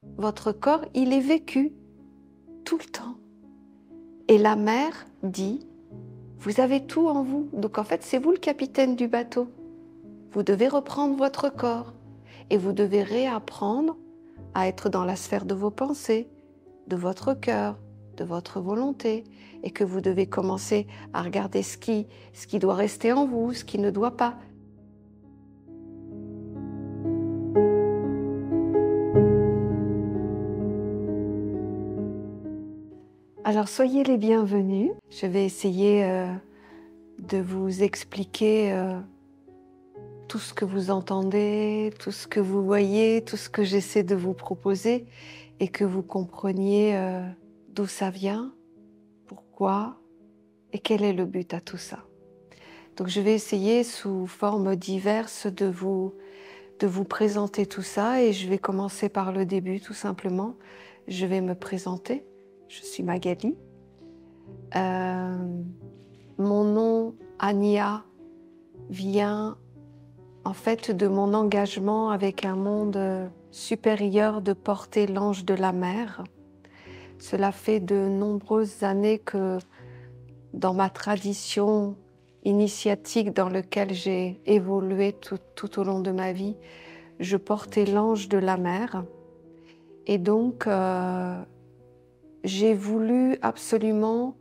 votre corps, il est vécu tout le temps. Et la mer dit, vous avez tout en vous. Donc en fait, c'est vous le capitaine du bateau. Vous devez reprendre votre corps et vous devez réapprendre à être dans la sphère de vos pensées, de votre cœur, de votre volonté, et que vous devez commencer à regarder ce qui doit rester en vous, ce qui ne doit pas. Alors soyez les bienvenus. Je vais essayer de vous expliquer tout ce que vous entendez, tout ce que vous voyez, tout ce que j'essaie de vous proposer et que vous compreniez d'où ça vient, pourquoi et quel est le but à tout ça. Donc je vais essayer sous formes diverses de vous présenter tout ça et je vais commencer par le début tout simplement. Je vais me présenter. Je suis Magali. Mon nom, Ania, vient en fait de mon engagement avec un monde supérieur de porter l'ange de la mer. Cela fait de nombreuses années que dans ma tradition initiatique dans laquelle j'ai évolué tout au long de ma vie, je portais l'ange de la mer. Et donc, j'ai voulu absolument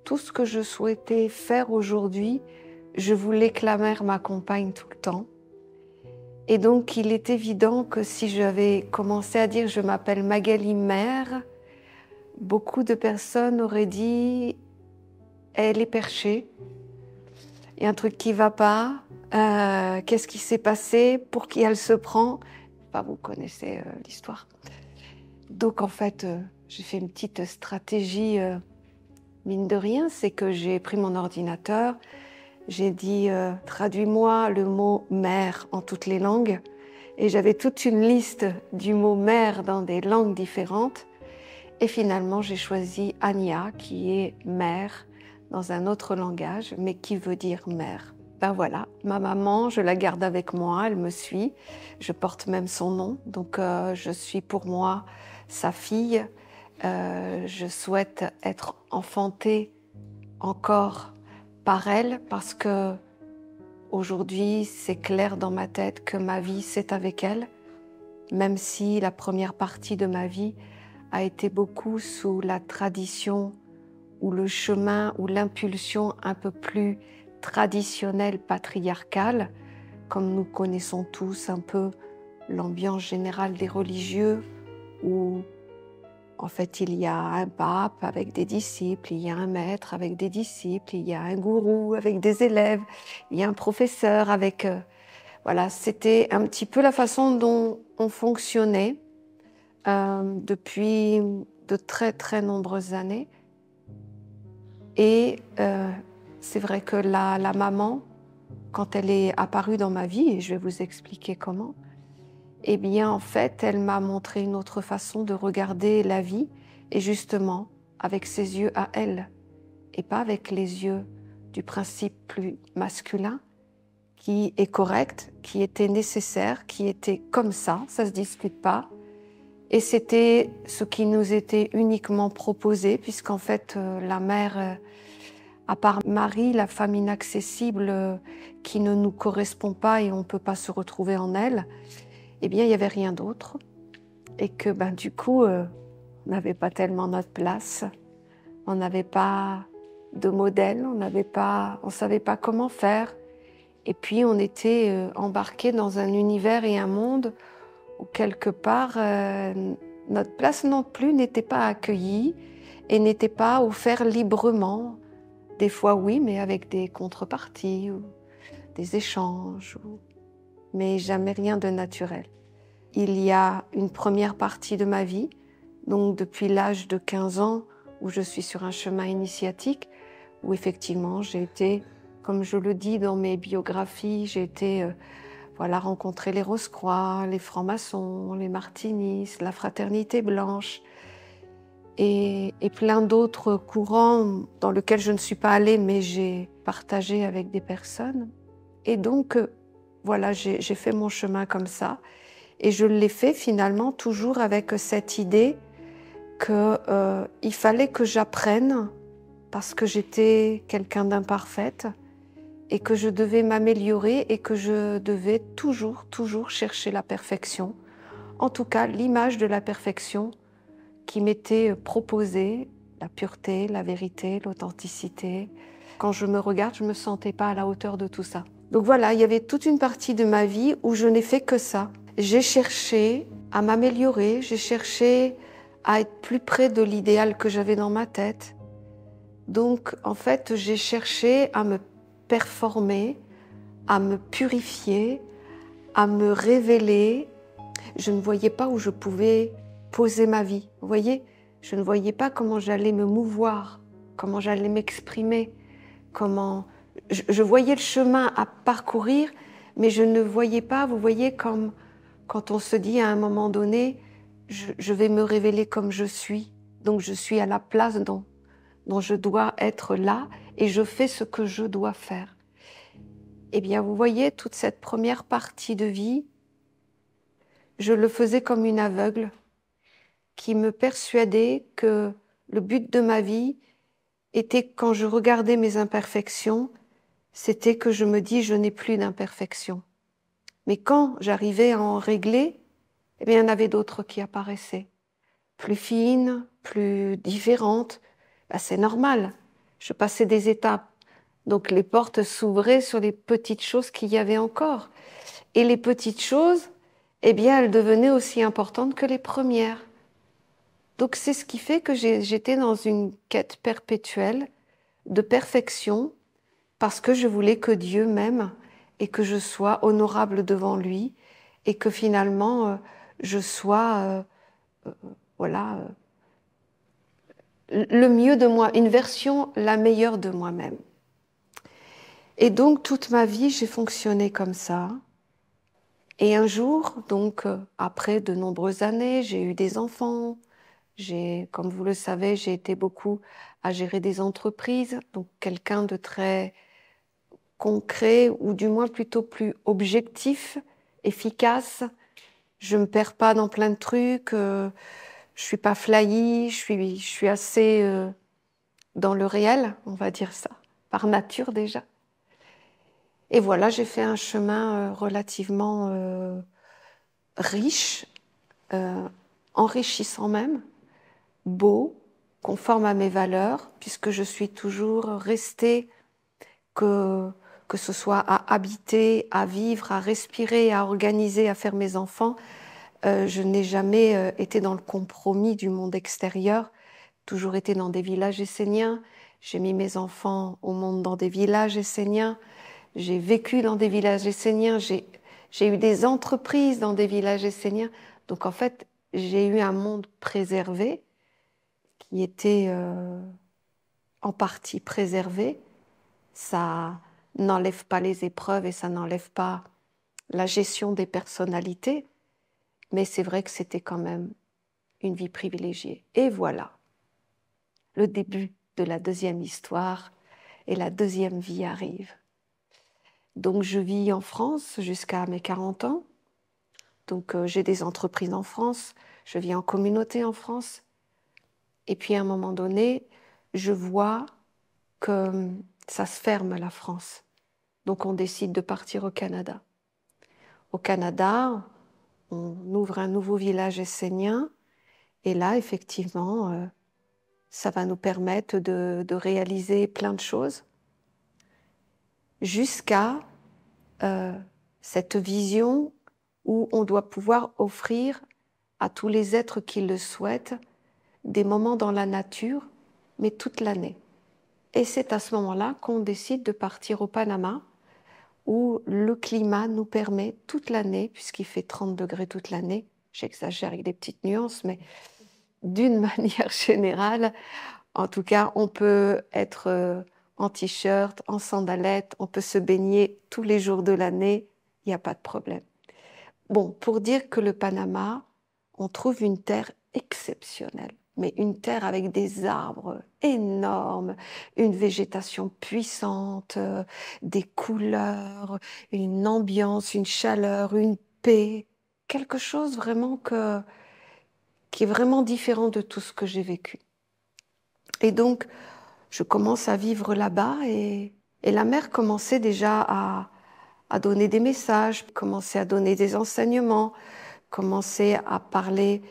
tout ce que je souhaitais faire aujourd'hui. Je voulais que la mer m'accompagne tout le temps. Et donc, il est évident que si j'avais commencé à dire « je m'appelle Magali Mer », beaucoup de personnes auraient dit « elle est perchée, il y a un truc qui ne va pas, qu'est-ce qui s'est passé, pour qui elle se prend ?» Enfin, vous connaissez l'histoire. Donc, en fait, j'ai fait une petite stratégie, mine de rien, c'est que j'ai pris mon ordinateur, j'ai dit « traduis-moi le mot « mer » en toutes les langues ». Et j'avais toute une liste du mot « mer » dans des langues différentes. Et finalement, j'ai choisi « Ania » qui est « mer » dans un autre langage, mais qui veut dire « mer ». Ben voilà, ma maman, je la garde avec moi, elle me suit. Je porte même son nom, donc je suis pour moi sa fille. Je souhaite être enfantée encore par elle parce que aujourd'hui, c'est clair dans ma tête que ma vie, c'est avec elle, même si la première partie de ma vie a été beaucoup sous la tradition ou le chemin ou l'impulsion un peu plus traditionnelle, patriarcale, comme nous connaissons tous un peu l'ambiance générale des religieux, où en fait il y a un pape avec des disciples, il y a un maître avec des disciples, il y a un gourou avec des élèves, il y a un professeur avec... voilà, c'était un petit peu la façon dont on fonctionnait depuis de très très nombreuses années. Et c'est vrai que la maman, quand elle est apparue dans ma vie, et je vais vous expliquer comment, eh bien en fait, elle m'a montré une autre façon de regarder la vie, et justement avec ses yeux à elle, et pas avec les yeux du principe plus masculin, qui est correct, qui était nécessaire, qui était comme ça se discute pas. Et c'était ce qui nous était uniquement proposé, puisqu'en fait, la mère, à part Marie, la femme inaccessible qui ne nous correspond pas et on ne peut pas se retrouver en elle, eh bien, il n'y avait rien d'autre. Et que du coup, on n'avait pas tellement notre place, on n'avait pas de modèle, on ne savait pas comment faire. Et puis, on était embarqués dans un univers et un monde où quelque part, notre place non plus n'était pas accueillie et n'était pas offerte librement. Des fois oui, mais avec des contreparties ou des échanges, mais jamais rien de naturel. Il y a une première partie de ma vie, donc depuis l'âge de 15 ans, où je suis sur un chemin initiatique, où effectivement j'ai été, comme je le dis dans mes biographies, j'ai été rencontrer les Rose-Croix, les francs-maçons, les martinistes, la fraternité blanche et plein d'autres courants dans lesquels je ne suis pas allée, mais j'ai partagé avec des personnes. Et donc, voilà, j'ai fait mon chemin comme ça. Et je l'ai fait finalement toujours avec cette idée qu'il fallait que j'apprenne parce que j'étais quelqu'un d'imparfaite et que je devais m'améliorer et que je devais toujours chercher la perfection. En tout cas, l'image de la perfection qui m'était proposée, la pureté, la vérité, l'authenticité. Quand je me regarde, je ne me sentais pas à la hauteur de tout ça. Donc voilà, il y avait toute une partie de ma vie où je n'ai fait que ça. J'ai cherché à m'améliorer, j'ai cherché à être plus près de l'idéal que j'avais dans ma tête. Donc en fait, j'ai cherché à me performer, à me purifier, à me révéler. Je ne voyais pas où je pouvais poser ma vie. Vous voyez, je ne voyais pas comment j'allais me mouvoir, comment j'allais m'exprimer, comment... Je voyais le chemin à parcourir, mais je ne voyais pas, vous voyez, comme quand on se dit à un moment donné, je vais me révéler comme je suis, donc je suis à la place dont je dois être là et je fais ce que je dois faire. Eh bien, vous voyez, toute cette première partie de vie, je le faisais comme une aveugle qui me persuadait que le but de ma vie était, quand je regardais mes imperfections, c'était que je me dis je n'ai plus d'imperfections. Mais quand j'arrivais à en régler, eh bien, il y en avait d'autres qui apparaissaient, plus fines, plus différentes. Ben, c'est normal, je passais des étapes. Donc les portes s'ouvraient sur les petites choses qu'il y avait encore. Et les petites choses, eh bien, elles devenaient aussi importantes que les premières. Donc c'est ce qui fait que j'étais dans une quête perpétuelle de perfection parce que je voulais que Dieu m'aime et que je sois honorable devant lui et que finalement je sois voilà le mieux de moi, une version la meilleure de moi-même. Et donc toute ma vie j'ai fonctionné comme ça. Et un jour, donc après de nombreuses années, j'ai eu des enfants. Comme vous le savez, j'ai été beaucoup à gérer des entreprises, donc quelqu'un de très concret ou du moins plutôt plus objectif, efficace. Je me perds pas dans plein de trucs, je suis pas flyy, je suis assez dans le réel, on va dire ça, par nature déjà. Et voilà, j'ai fait un chemin relativement riche, enrichissant même, beau, conforme à mes valeurs, puisque je suis toujours restée, que ce soit à habiter, à vivre, à respirer, à organiser, à faire mes enfants, je n'ai jamais été dans le compromis du monde extérieur, toujours été dans des villages esséniens. J'ai mis mes enfants au monde dans des villages esséniens. J'ai vécu dans des villages esséniens. J'ai eu des entreprises dans des villages esséniens. Donc en fait, j'ai eu un monde préservé qui était en partie préservé. Ça n'enlève pas les épreuves et ça n'enlève pas la gestion des personnalités, mais c'est vrai que c'était quand même une vie privilégiée. Et voilà, le début de la deuxième histoire et la deuxième vie arrive. Donc je vis en France jusqu'à mes 40 ans. Donc j'ai des entreprises en France, je vis en communauté en France. Et puis à un moment donné, je vois que ça se ferme la France. Donc on décide de partir au Canada. Au Canada, on ouvre un nouveau village essénien et là, effectivement, ça va nous permettre de réaliser plein de choses jusqu'à cette vision où on doit pouvoir offrir à tous les êtres qui le souhaitent des moments dans la nature, mais toute l'année. Et c'est à ce moment-là qu'on décide de partir au Panama, où le climat nous permet toute l'année, puisqu'il fait 30 degrés toute l'année, j'exagère avec des petites nuances, mais d'une manière générale, en tout cas, on peut être en t-shirt, en sandalettes, on peut se baigner tous les jours de l'année, il n'y a pas de problème. Bon, pour dire que le Panama, on trouve une terre exceptionnelle, mais une terre avec des arbres énormes, une végétation puissante, des couleurs, une ambiance, une chaleur, une paix quelque chose vraiment qui est vraiment différent de tout ce que j'ai vécu. Et donc, je commence à vivre là-bas et la mère commençait déjà à donner des messages, commençait à donner des enseignements, commençait à parler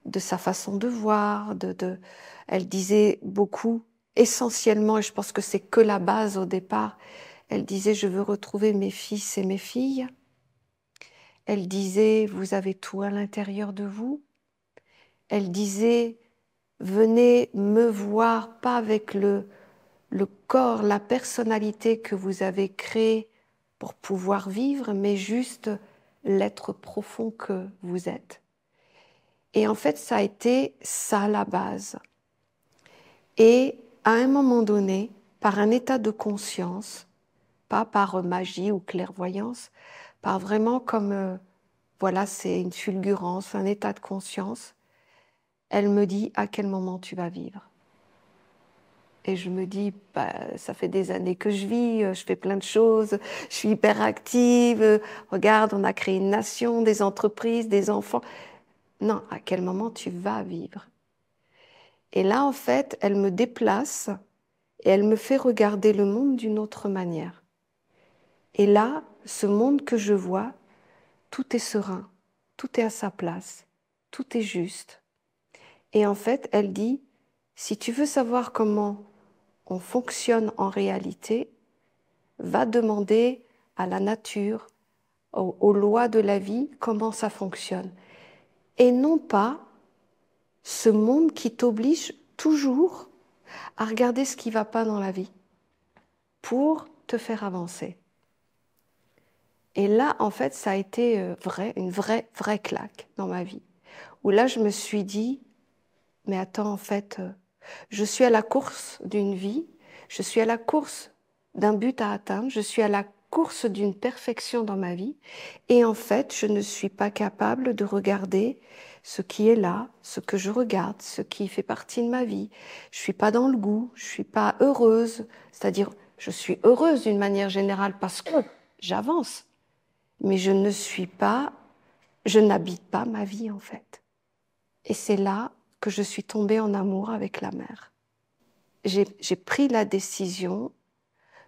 de sa façon de voir. Elle disait beaucoup, essentiellement, et je pense que c'est que la base au départ, elle disait « Je veux retrouver mes fils et mes filles ». Elle disait « Vous avez tout à l'intérieur de vous ». Elle disait « Venez me voir, pas avec le corps, la personnalité que vous avez créée pour pouvoir vivre, mais juste l'être profond que vous êtes. » Et en fait, ça a été ça la base. Et à un moment donné, par un état de conscience, pas par magie ou clairvoyance, par vraiment comme, voilà, c'est une fulgurance, un état de conscience, elle me dit à quel moment tu vas vivre. Et je me dis, bah, ça fait des années que je vis, je fais plein de choses, je suis hyper active, regarde, on a créé une nation, des entreprises, des enfants. Non, à quel moment tu vas vivre? Et là, en fait, elle me déplace et elle me fait regarder le monde d'une autre manière. Et là, ce monde que je vois, tout est serein, tout est à sa place, tout est juste. Et en fait, elle dit, si tu veux savoir comment on fonctionne en réalité, va demander à la nature, aux lois de la vie, comment ça fonctionne. Et non pas ce monde qui t'oblige toujours à regarder ce qui ne va pas dans la vie pour te faire avancer. Et là, en fait, ça a été une vraie claque dans ma vie. Où là, je me suis dit, mais attends, en fait, je suis à la course d'une vie, je suis à la course d'un but à atteindre, je suis à la course d'une perfection dans ma vie. Et en fait, je ne suis pas capable de regarder ce qui est là, ce que je regarde, ce qui fait partie de ma vie. Je suis pas dans le goût, je suis pas heureuse. C'est-à-dire, je suis heureuse d'une manière générale parce que j'avance. Mais je n'habite pas ma vie en fait. Et c'est là que je suis tombée en amour avec la mer. J'ai pris la décision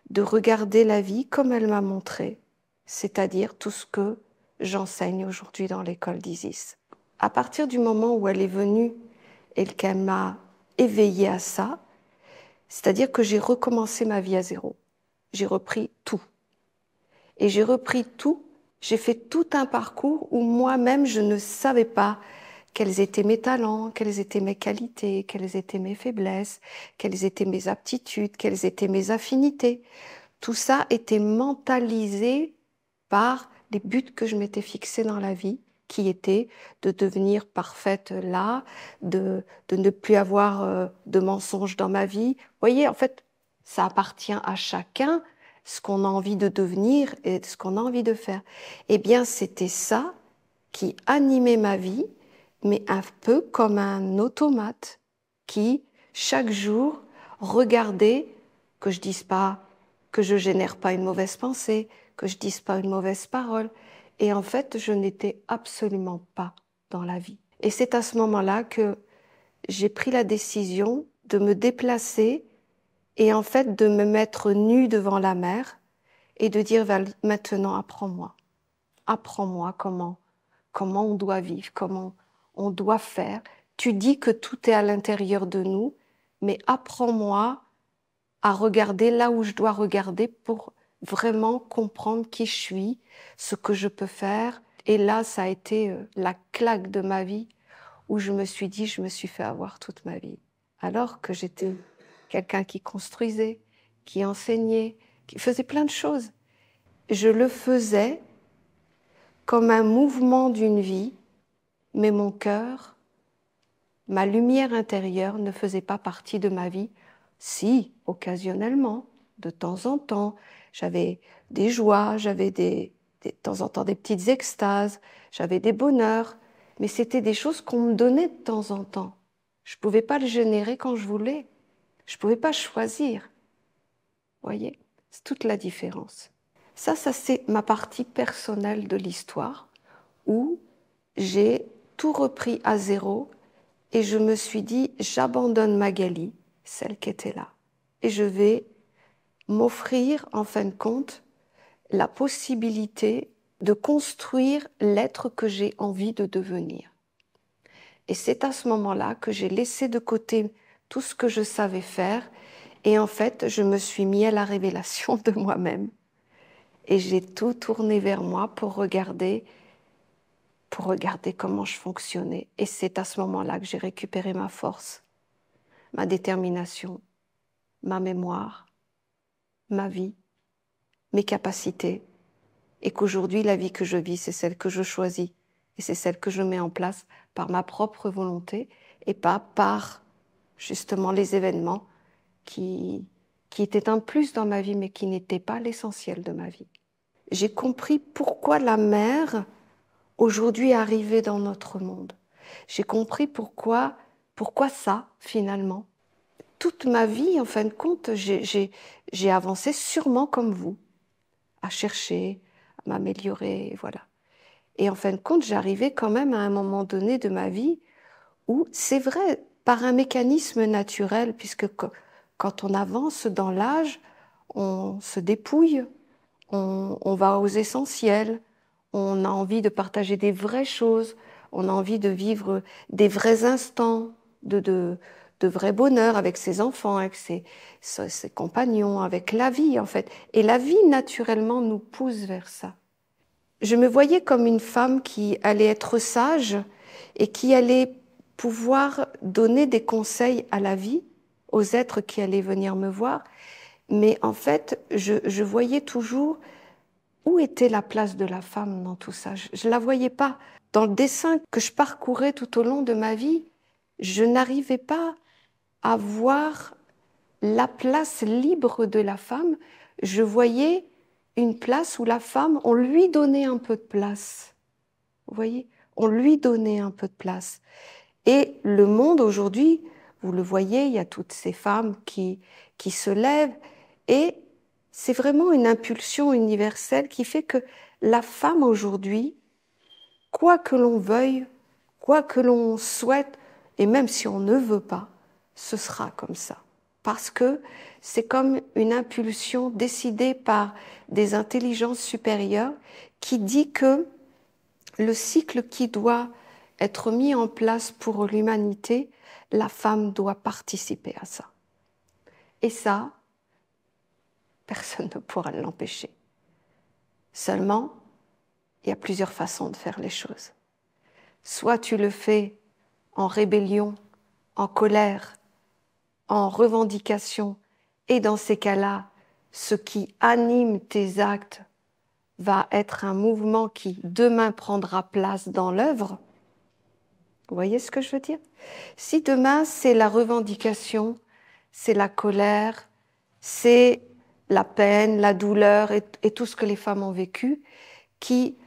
de regarder la vie comme elle m'a montré, c'est-à-dire tout ce que j'enseigne aujourd'hui dans l'école d'Isis. À partir du moment où elle est venue et qu'elle m'a éveillée à ça, c'est-à-dire que j'ai recommencé ma vie à zéro. J'ai repris tout. Et j'ai repris tout, j'ai fait tout un parcours où moi-même je ne savais pas quels étaient mes talents, quelles étaient mes qualités, quelles étaient mes faiblesses, quelles étaient mes aptitudes, quelles étaient mes affinités. Tout ça était mentalisé par les buts que je m'étais fixés dans la vie, qui étaient de devenir parfaite là, de ne plus avoir de mensonges dans ma vie. Vous voyez, en fait, ça appartient à chacun ce qu'on a envie de devenir et ce qu'on a envie de faire. Eh bien, c'était ça qui animait ma vie, mais un peu comme un automate qui, chaque jour, regardait que je dise pas, que je génère pas une mauvaise pensée, que je dise pas une mauvaise parole. Et en fait, je n'étais absolument pas dans la vie. Et c'est à ce moment-là que j'ai pris la décision de me déplacer et en fait de me mettre nue devant la mer et de dire maintenant apprends-moi. Apprends-moi comment on doit vivre, comment on doit faire. Tu dis que tout est à l'intérieur de nous, mais apprends-moi à regarder là où je dois regarder pour vraiment comprendre qui je suis, ce que je peux faire. Et là, ça a été la claque de ma vie où je me suis dit, je me suis fait avoir toute ma vie. Alors que j'étais quelqu'un qui construisait, qui enseignait, qui faisait plein de choses. Je le faisais comme un mouvement d'une vie, mais mon cœur, ma lumière intérieure ne faisait pas partie de ma vie. Si, occasionnellement, de temps en temps, j'avais des joies, j'avais de temps en temps des petites extases, j'avais des bonheurs, mais c'était des choses qu'on me donnait de temps en temps. Je ne pouvais pas le générer quand je voulais. Je ne pouvais pas choisir. Vous voyez, c'est toute la différence. Ça c'est ma partie personnelle de l'histoire où j'ai tout repris à zéro et je me suis dit, j'abandonne Magali, celle qui était là, et je vais m'offrir, en fin de compte, la possibilité de construire l'être que j'ai envie de devenir. Et c'est à ce moment-là que j'ai laissé de côté tout ce que je savais faire et en fait, je me suis mis à la révélation de moi-même. Et j'ai tout tourné vers moi pour regarder comment je fonctionnais. Et c'est à ce moment-là que j'ai récupéré ma force, ma détermination, ma mémoire, ma vie, mes capacités. Et qu'aujourd'hui, la vie que je vis, c'est celle que je choisis. Et c'est celle que je mets en place par ma propre volonté et pas par justement les événements qui étaient un plus dans ma vie, mais qui n'étaient pas l'essentiel de ma vie. J'ai compris pourquoi la mère, aujourd'hui, est arrivée dans notre monde. J'ai compris pourquoi ça, finalement. Toute ma vie, en fin de compte, j'ai avancé sûrement comme vous, à chercher, à m'améliorer, voilà. Et en fin de compte, j'arrivais quand même à un moment donné de ma vie où, c'est vrai, par un mécanisme naturel, puisque quand on avance dans l'âge, on se dépouille, on va aux essentiels, on a envie de partager des vraies choses, on a envie de vivre des vrais instants, de vrai bonheur avec ses enfants, avec ses compagnons, avec la vie en fait. Et la vie naturellement nous pousse vers ça. Je me voyais comme une femme qui allait être sage et qui allait pouvoir donner des conseils à la vie, aux êtres qui allaient venir me voir. Mais en fait, je voyais toujours où était la place de la femme dans tout ça. Je ne la voyais pas. Dans le dessin que je parcourais tout au long de ma vie, je n'arrivais pas à voir la place libre de la femme. Je voyais une place où la femme, on lui donnait un peu de place. Vous voyez, on lui donnait un peu de place. Et le monde aujourd'hui, vous le voyez, il y a toutes ces femmes qui se lèvent et c'est vraiment une impulsion universelle qui fait que la femme aujourd'hui, quoi que l'on veuille, quoi que l'on souhaite, et même si on ne veut pas, ce sera comme ça. Parce que c'est comme une impulsion décidée par des intelligences supérieures qui dit que le cycle qui doit être mis en place pour l'humanité, la femme doit participer à ça. Et ça, personne ne pourra l'empêcher. Seulement, il y a plusieurs façons de faire les choses. Soit tu le fais en rébellion, en colère, en revendication, et dans ces cas-là, ce qui anime tes actes va être un mouvement qui demain prendra place dans l'œuvre. Vous voyez ce que je veux dire? Si demain c'est la revendication, c'est la colère, c'est la peine, la douleur et tout ce que les femmes ont vécu, qui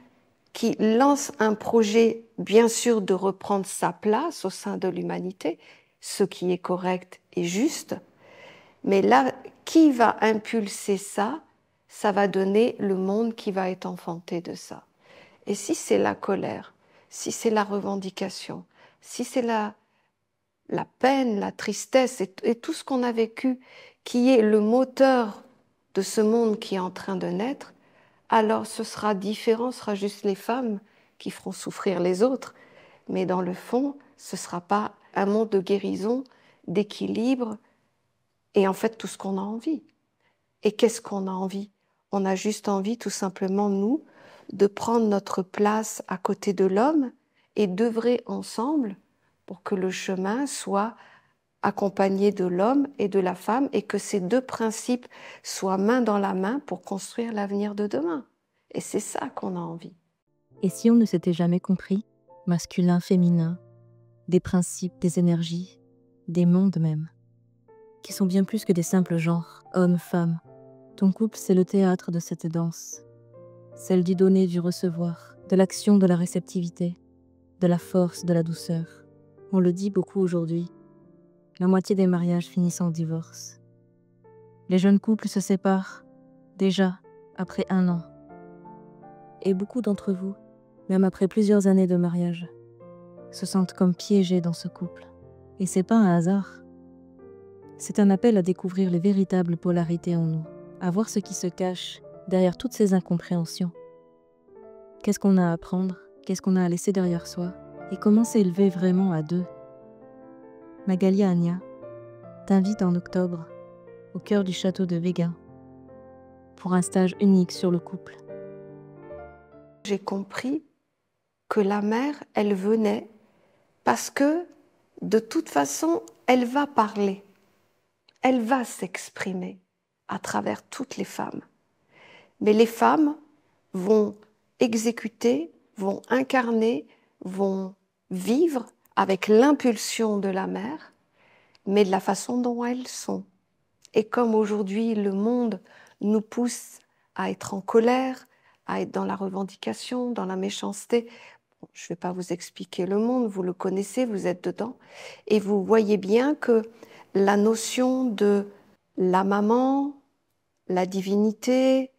lance un projet, bien sûr, de reprendre sa place au sein de l'humanité, ce qui est correct et juste, mais là, qui va impulser ça? Ça va donner le monde qui va être enfanté de ça. Et si c'est la colère, si c'est la revendication, si c'est la peine, la tristesse et tout ce qu'on a vécu qui est le moteur de ce monde qui est en train de naître, alors ce sera différent, ce sera juste les femmes qui feront souffrir les autres. Mais dans le fond, ce ne sera pas un monde de guérison, d'équilibre et en fait tout ce qu'on a envie. Et qu'est-ce qu'on a envie? On a juste envie tout simplement, nous, de prendre notre place à côté de l'homme et d'œuvrer ensemble pour que le chemin soit accompagné de l'homme et de la femme et que ces deux principes soient main dans la main pour construire l'avenir de demain. Et c'est ça qu'on a envie. Et si on ne s'était jamais compris, masculin, féminin, des principes, des énergies, des mondes même, qui sont bien plus que des simples genres, hommes, femmes. Ton couple, c'est le théâtre de cette danse, celle du donner, du recevoir, de l'action, de la réceptivité, de la force, de la douceur. On le dit beaucoup aujourd'hui. La moitié des mariages finissent en divorce. Les jeunes couples se séparent, déjà, après 1 an. Et beaucoup d'entre vous même après plusieurs années de mariage, se sentent comme piégées dans ce couple. Et c'est pas un hasard. C'est un appel à découvrir les véritables polarités en nous, à voir ce qui se cache derrière toutes ces incompréhensions. Qu'est-ce qu'on a à apprendre, qu'est-ce qu'on a à laisser derrière soi, et comment s'élever vraiment à deux. Magali Ania t'invite en octobre au cœur du château de Véga pour un stage unique sur le couple. J'ai compris que la mère, elle venait parce que de toute façon, elle va parler, elle va s'exprimer à travers toutes les femmes. Mais les femmes vont exécuter, vont incarner, vont vivre avec l'impulsion de la mère, mais de la façon dont elles sont. Et comme aujourd'hui le monde nous pousse à être en colère, à être dans la revendication, dans la méchanceté, je ne vais pas vous expliquer le monde, vous le connaissez, vous êtes dedans, et vous voyez bien que la notion de la maman, la divinité,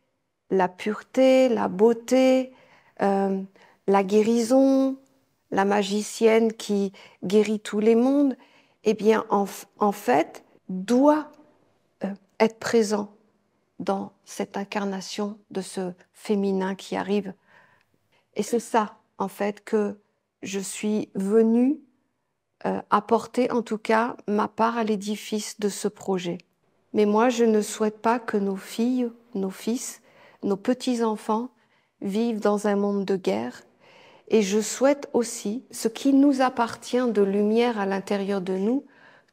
la pureté, la beauté, la guérison, la magicienne qui guérit tous les mondes, eh bien, en fait, doit être présent dans cette incarnation de ce féminin qui arrive. Et c'est ça, en fait, que je suis venue apporter, en tout cas, ma part à l'édifice de ce projet. Mais moi, je ne souhaite pas que nos filles, nos fils, nos petits-enfants vivent dans un monde de guerre. Et je souhaite aussi, ce qui nous appartient de lumière à l'intérieur de nous,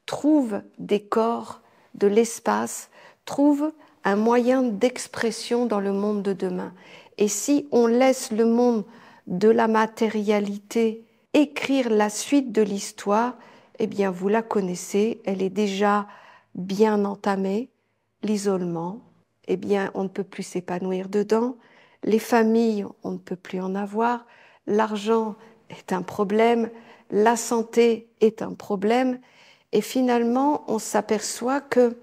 trouve des corps, de l'espace, trouve un moyen d'expression dans le monde de demain. Et si on laisse le monde de la matérialité écrire la suite de l'histoire, eh bien vous la connaissez, elle est déjà bien entamée. L'isolement, eh bien on ne peut plus s'épanouir dedans. Les familles, on ne peut plus en avoir. L'argent est un problème. La santé est un problème. Et finalement, on s'aperçoit que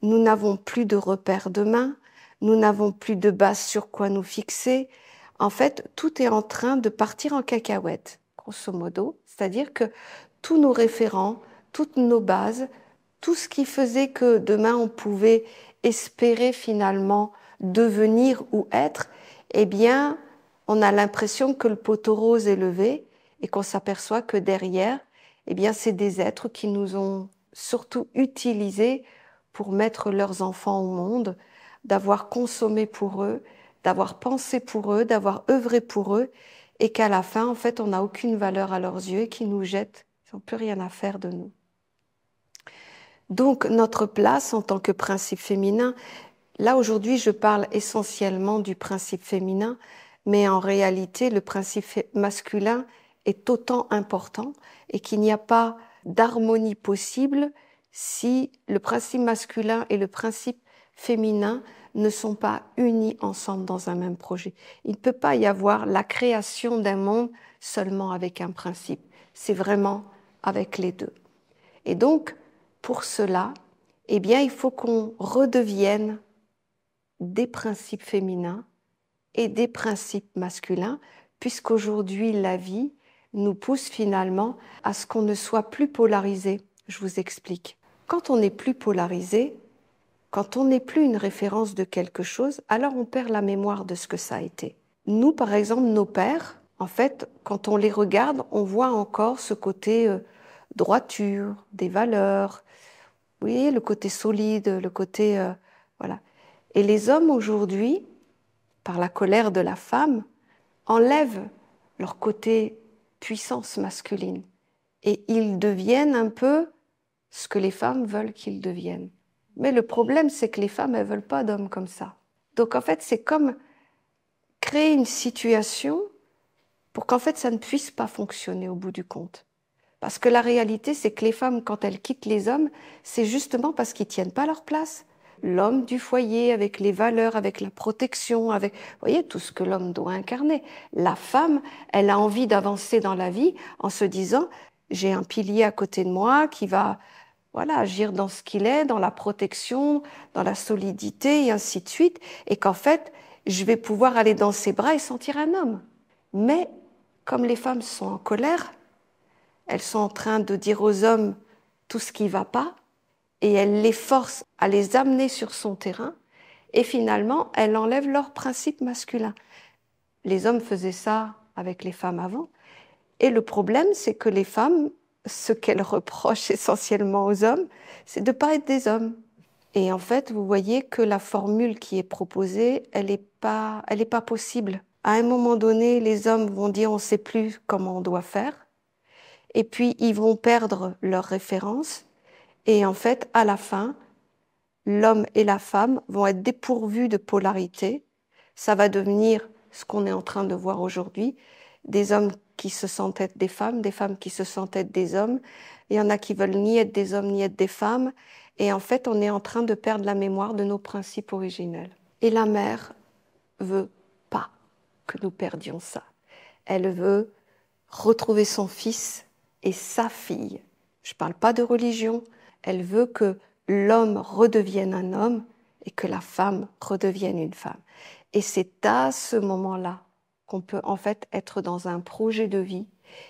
nous n'avons plus de repères demain, nous n'avons plus de base sur quoi nous fixer. En fait, tout est en train de partir en cacahuète, grosso modo. C'est-à-dire que tous nos référents, toutes nos bases, tout ce qui faisait que demain on pouvait espérer finalement devenir ou être, eh bien, on a l'impression que le poteau rose est levé et qu'on s'aperçoit que derrière, eh bien, c'est des êtres qui nous ont surtout utilisés pour mettre leurs enfants au monde, d'avoir consommé pour eux, d'avoir pensé pour eux, d'avoir œuvré pour eux, et qu'à la fin, en fait, on n'a aucune valeur à leurs yeux et qu'ils nous jettent, ils n'ont plus rien à faire de nous. Donc, notre place en tant que principe féminin, là aujourd'hui, je parle essentiellement du principe féminin, mais en réalité, le principe masculin est autant important et qu'il n'y a pas d'harmonie possible si le principe masculin et le principe féminin ne sont pas unis ensemble dans un même projet. Il ne peut pas y avoir la création d'un monde seulement avec un principe. C'est vraiment avec les deux. Et donc, pour cela, eh bien, il faut qu'on redevienne des principes féminins et des principes masculins, puisqu'aujourd'hui, la vie nous pousse finalement à ce qu'on ne soit plus polarisé. Je vous explique. Quand on n'est plus polarisé, quand on n'est plus une référence de quelque chose, alors on perd la mémoire de ce que ça a été. Nous, par exemple, nos pères, en fait, quand on les regarde, on voit encore ce côté droiture, des valeurs, vous voyez, le côté solide, le côté... voilà. Et les hommes aujourd'hui, par la colère de la femme, enlèvent leur côté puissance masculine. Et ils deviennent un peu ce que les femmes veulent qu'ils deviennent. Mais le problème, c'est que les femmes, elles ne veulent pas d'hommes comme ça. Donc en fait, c'est comme créer une situation pour qu'en fait, ça ne puisse pas fonctionner au bout du compte. Parce que la réalité, c'est que les femmes, quand elles quittent les hommes, c'est justement parce qu'ils ne tiennent pas leur place. L'homme du foyer, avec les valeurs, avec la protection, avec, vous voyez, tout ce que l'homme doit incarner. La femme, elle a envie d'avancer dans la vie en se disant, j'ai un pilier à côté de moi qui va, voilà, agir dans ce qu'il est, dans la protection, dans la solidité, et ainsi de suite. Et qu'en fait, je vais pouvoir aller dans ses bras et sentir un homme. Mais comme les femmes sont en colère, elles sont en train de dire aux hommes tout ce qui ne va pas, et elle les force à les amener sur son terrain, et finalement, elle enlève leur principe masculin. Les hommes faisaient ça avec les femmes avant, et le problème, c'est que les femmes, ce qu'elles reprochent essentiellement aux hommes, c'est de ne pas être des hommes. Et en fait, vous voyez que la formule qui est proposée, elle n'est pas possible. À un moment donné, les hommes vont dire on ne sait plus comment on doit faire, et puis ils vont perdre leurs références, et en fait, à la fin, l'homme et la femme vont être dépourvus de polarité. Ça va devenir ce qu'on est en train de voir aujourd'hui, des hommes qui se sentent être des femmes qui se sentent être des hommes. Il y en a qui veulent ni être des hommes ni être des femmes. Et en fait, on est en train de perdre la mémoire de nos principes originels. Et la mère veut pas que nous perdions ça. Elle veut retrouver son fils et sa fille. Je ne parle pas de religion. Elle veut que l'homme redevienne un homme et que la femme redevienne une femme. Et c'est à ce moment-là qu'on peut en fait être dans un projet de vie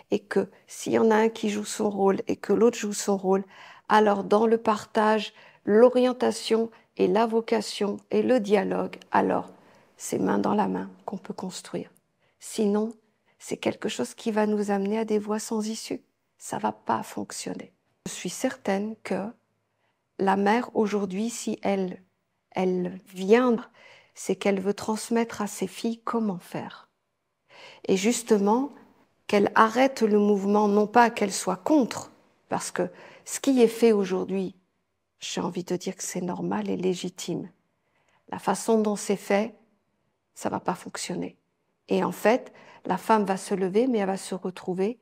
et que s'il y en a un qui joue son rôle et que l'autre joue son rôle, alors dans le partage, l'orientation et la vocation et le dialogue, alors c'est main dans la main qu'on peut construire. Sinon, c'est quelque chose qui va nous amener à des voies sans issue. Ça ne va pas fonctionner. Je suis certaine que la mère, aujourd'hui, si elle vient, c'est qu'elle veut transmettre à ses filles comment faire. Et justement, qu'elle arrête le mouvement, non pas qu'elle soit contre, parce que ce qui est fait aujourd'hui, j'ai envie de dire que c'est normal et légitime. La façon dont c'est fait, ça ne va pas fonctionner. Et en fait, la femme va se lever, mais elle va se retrouver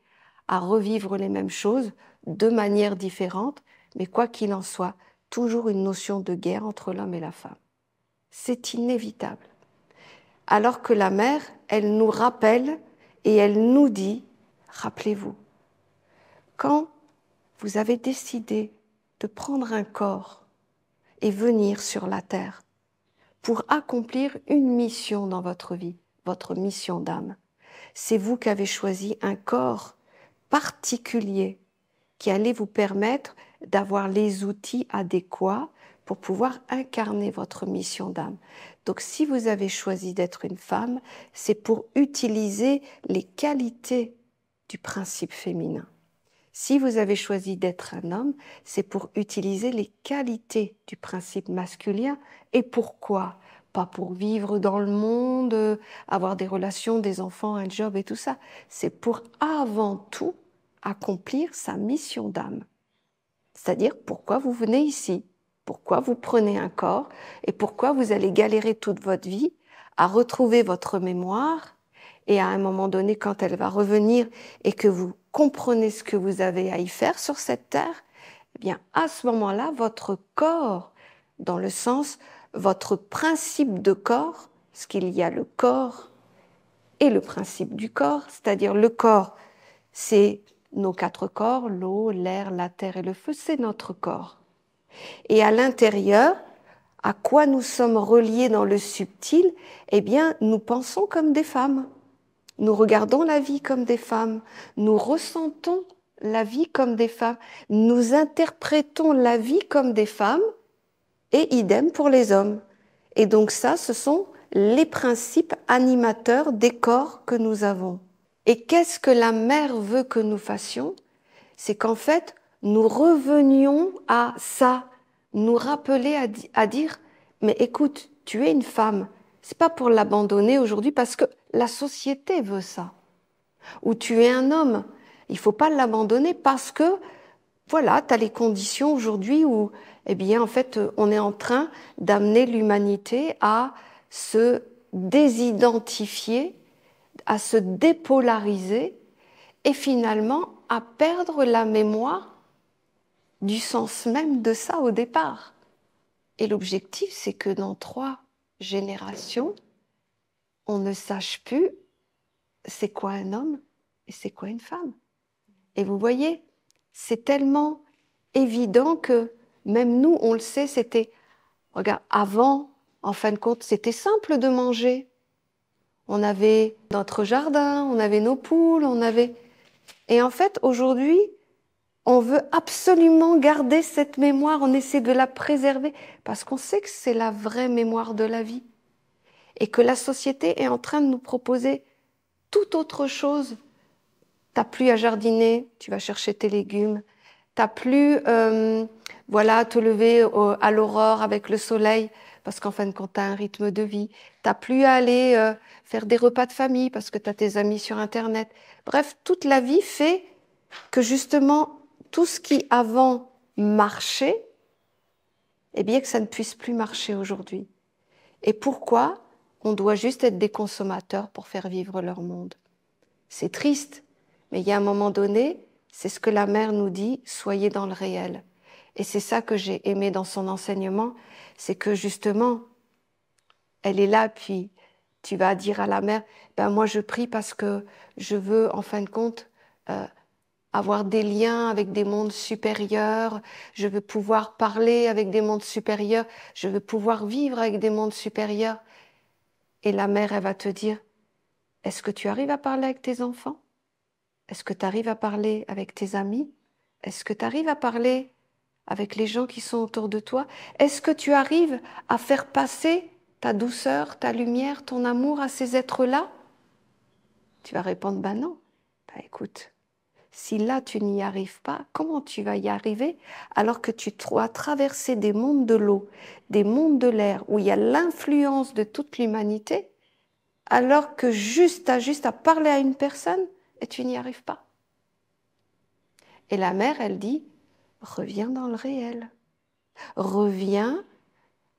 à revivre les mêmes choses de manière différente, mais quoi qu'il en soit, toujours une notion de guerre entre l'homme et la femme. C'est inévitable. Alors que la mère, elle nous rappelle et elle nous dit, rappelez-vous, quand vous avez décidé de prendre un corps et venir sur la terre pour accomplir une mission dans votre vie, votre mission d'âme, c'est vous qui avez choisi un corps particulier qui allait vous permettre d'avoir les outils adéquats pour pouvoir incarner votre mission d'âme. Donc si vous avez choisi d'être une femme, c'est pour utiliser les qualités du principe féminin. Si vous avez choisi d'être un homme, c'est pour utiliser les qualités du principe masculin. Et pourquoi ? Pas pour vivre dans le monde, avoir des relations, des enfants, un job et tout ça. C'est pour avant tout accomplir sa mission d'âme. C'est-à-dire pourquoi vous venez ici, pourquoi vous prenez un corps et pourquoi vous allez galérer toute votre vie à retrouver votre mémoire et à un moment donné, quand elle va revenir et que vous comprenez ce que vous avez à y faire sur cette terre, eh bien à ce moment-là, votre corps, dans le sens, votre principe de corps, parce qu'il y a le corps et le principe du corps, c'est-à-dire le corps, c'est nos 4 corps, l'eau, l'air, la terre et le feu, c'est notre corps. Et à l'intérieur, à quoi nous sommes reliés dans le subtil ? Eh bien, nous pensons comme des femmes. Nous regardons la vie comme des femmes. Nous ressentons la vie comme des femmes. Nous interprétons la vie comme des femmes et idem pour les hommes. Et donc ça, ce sont les principes animateurs des corps que nous avons. Et qu'est-ce que la mère veut que nous fassions ? C'est qu'en fait, nous revenions à ça, nous rappeler à dire « Mais écoute, tu es une femme, c'est pas pour l'abandonner aujourd'hui parce que la société veut ça. Ou tu es un homme, il faut pas l'abandonner parce que, voilà, tu as les conditions aujourd'hui où, eh bien, en fait, on est en train d'amener l'humanité à se désidentifier, à se dépolariser et finalement à perdre la mémoire du sens même de ça au départ. Et l'objectif, c'est que dans 3 générations, on ne sache plus c'est quoi un homme et c'est quoi une femme. Et vous voyez, c'est tellement évident que même nous, on le sait, c'était, regarde, avant, en fin de compte, c'était simple de manger. On avait notre jardin, on avait nos poules, on avait... Et en fait, aujourd'hui, on veut absolument garder cette mémoire, on essaie de la préserver parce qu'on sait que c'est la vraie mémoire de la vie et que la société est en train de nous proposer tout autre chose. T'as plus à jardiner, tu vas chercher tes légumes. T'as plus, voilà, te lever à l'aurore avec le soleil parce qu'en fin de compte, t'as un rythme de vie. T'as plus à aller faire des repas de famille parce que t'as tes amis sur Internet. Bref, toute la vie fait que justement, tout ce qui avant marchait, eh bien que ça ne puisse plus marcher aujourd'hui. Et pourquoi on doit juste être des consommateurs pour faire vivre leur monde? C'est triste, mais il y a un moment donné, c'est ce que la mère nous dit, soyez dans le réel. Et c'est ça que j'ai aimé dans son enseignement, c'est que justement, elle est là, puis tu vas dire à la mère, ben moi je prie parce que je veux, en fin de compte, avoir des liens avec des mondes supérieurs, je veux pouvoir parler avec des mondes supérieurs, je veux pouvoir vivre avec des mondes supérieurs. Et la mère, elle va te dire, est-ce que tu arrives à parler avec tes enfants? Est-ce que tu arrives à parler avec tes amis? Est-ce que tu arrives à parler avec les gens qui sont autour de toi? Est-ce que tu arrives à faire passer ta douceur, ta lumière, ton amour à ces êtres-là? Tu vas répondre, ben non. Ben écoute, si là tu n'y arrives pas, comment tu vas y arriver alors que tu dois traverser des mondes de l'eau, des mondes de l'air, où il y a l'influence de toute l'humanité, alors que tu as juste à parler à une personne et tu n'y arrives pas? Et la mère, elle dit, reviens dans le réel. Reviens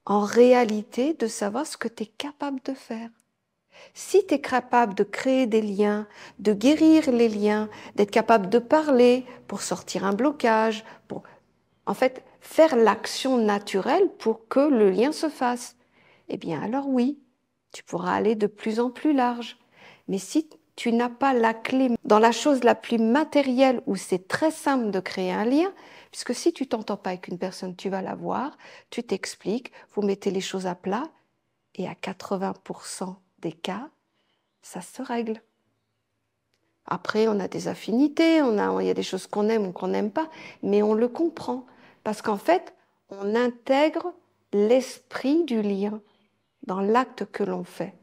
en réalité de savoir ce que tu es capable de faire. Si tu es capable de créer des liens, de guérir les liens, d'être capable de parler pour sortir un blocage, pour en fait faire l'action naturelle pour que le lien se fasse, eh bien alors oui, tu pourras aller de plus en plus large. Mais si tu n'as pas la clé dans la chose la plus matérielle où c'est très simple de créer un lien, puisque si tu t'entends pas avec une personne, tu vas la voir, tu t'expliques, vous mettez les choses à plat et à 80% des cas, ça se règle. Après, on a des affinités, il y a des choses qu'on aime ou qu'on n'aime pas, mais on le comprend. Parce qu'en fait, on intègre l'esprit du lien dans l'acte que l'on fait.